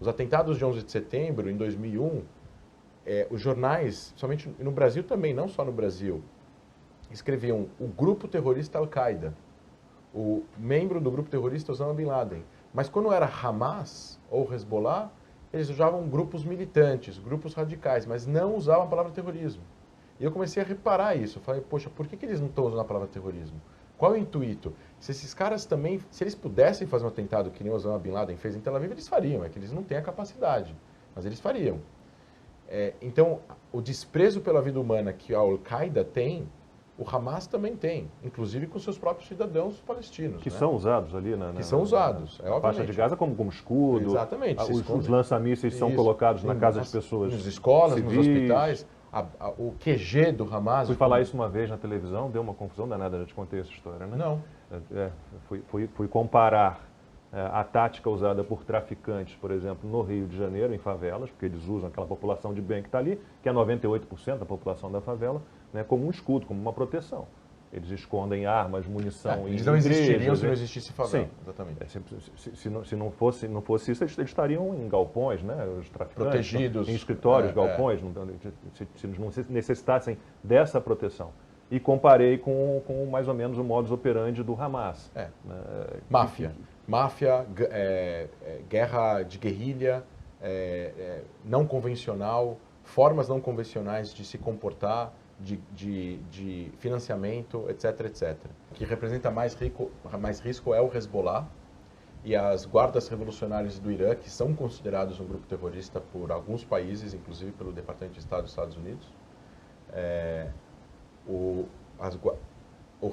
Os atentados de 11 de setembro, em 2001, os jornais, somente no Brasil também, não só no Brasil, escreviam o grupo terrorista Al-Qaeda, o membro do grupo terrorista Osama Bin Laden. Mas quando era Hamas ou Hezbollah, eles usavam grupos militantes, grupos radicais, mas não usavam a palavra terrorismo. E eu comecei a reparar isso. Eu falei, poxa, por que eles não estão usando a palavra terrorismo? Qual é o intuito? Se esses caras também, se eles pudessem fazer um atentado que nem Osama Bin Laden fez em Tel Aviv, eles fariam. É que eles não têm a capacidade, mas eles fariam. Então, o desprezo pela vida humana que a Al-Qaeda tem, o Hamas também tem, inclusive com seus próprios cidadãos palestinos. Que né? são usados ali Que são usados, na faixa de Gaza como escudo. Exatamente. Os lança-mísseis são colocados na casa das pessoas nas escolas, civis. nos hospitais. O QG do Hamas... Fui falar isso uma vez na televisão, deu uma confusão danada, já te contei essa história, né? Não. Fui comparar a tática usada por traficantes, por exemplo, no Rio de Janeiro, em favelas, porque eles usam aquela população de bem que está ali, que é 98% da população da favela, né, como um escudo, como uma proteção. Eles escondem armas, munição em eles não igrejas, existiriam se não existisse favela. Sim. Exatamente. Se não fosse isso, eles estariam em galpões, né? Os traficantes, protegidos. Em escritórios, galpões, se eles não necessitassem dessa proteção. E comparei com mais ou menos o modus operandi do Hamas. Máfia, guerra de guerrilha, não convencional, formas não convencionais de se comportar, de financiamento, etc, etc. O que representa mais risco é o Hezbollah e as guardas revolucionárias do Irã, que são considerados um grupo terrorista por alguns países, inclusive pelo Departamento de Estado dos Estados Unidos. O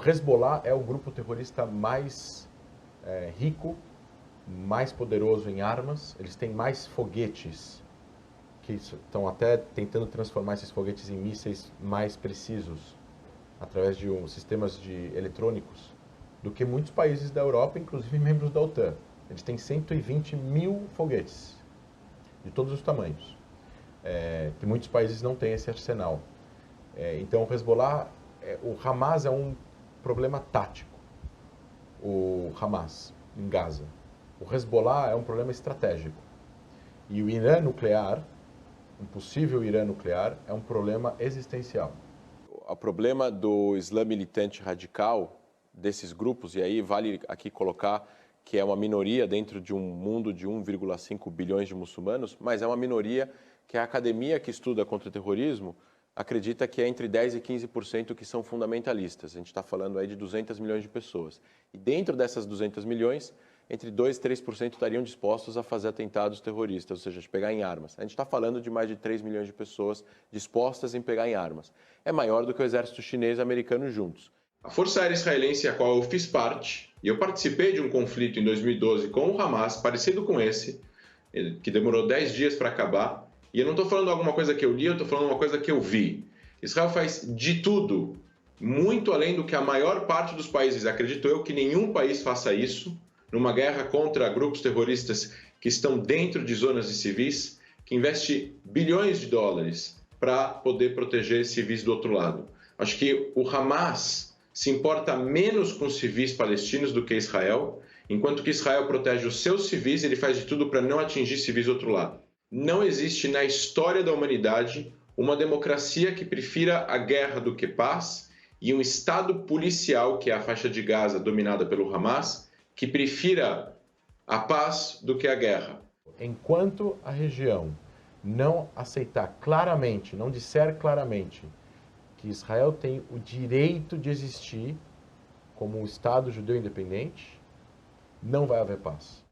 Hezbollah é o grupo terrorista mais rico, mais poderoso em armas. Eles têm mais foguetes, que estão até tentando transformar esses foguetes em mísseis mais precisos, através de sistemas eletrônicos, do que muitos países da Europa, inclusive membros da OTAN. Eles têm 120 mil foguetes, de todos os tamanhos. Que muitos países não têm esse arsenal. Então, o Hezbollah, o Hamas é um problema tático, o Hamas, em Gaza. O Hezbollah é um problema estratégico. E o Irã nuclear, um possível Irã nuclear, é um problema existencial. O problema do Islã militante radical, desses grupos, e aí vale aqui colocar que é uma minoria dentro de um mundo de 1,5 bilhões de muçulmanos, mas é uma minoria que a academia que estuda contra o terrorismo acredita que é entre 10% e 15% que são fundamentalistas. A gente está falando aí de 200 milhões de pessoas. E dentro dessas 200 milhões, entre 2% e 3% estariam dispostos a fazer atentados terroristas, ou seja, de pegar em armas. A gente está falando de mais de 3 milhões de pessoas dispostas em pegar em armas. É maior do que o exército chinês e americano juntos. A Força Aérea Israelense, a qual eu fiz parte, e eu participei de um conflito em 2012 com o Hamas, parecido com esse, que demorou 10 dias para acabar. E eu não estou falando alguma coisa que eu li, eu estou falando uma coisa que eu vi. Israel faz de tudo, muito além do que a maior parte dos países, acredito eu que nenhum país faça isso, numa guerra contra grupos terroristas que estão dentro de zonas de civis, que investe bilhões de dólares para poder proteger civis do outro lado. Acho que o Hamas se importa menos com civis palestinos do que Israel, enquanto que Israel protege os seus civis, ele faz de tudo para não atingir civis do outro lado. Não existe na história da humanidade uma democracia que prefira a guerra do que paz e um Estado policial, que é a faixa de Gaza dominada pelo Hamas, que prefira a paz do que a guerra. Enquanto a região não aceitar claramente, não disser claramente que Israel tem o direito de existir como um Estado judeu independente, não vai haver paz.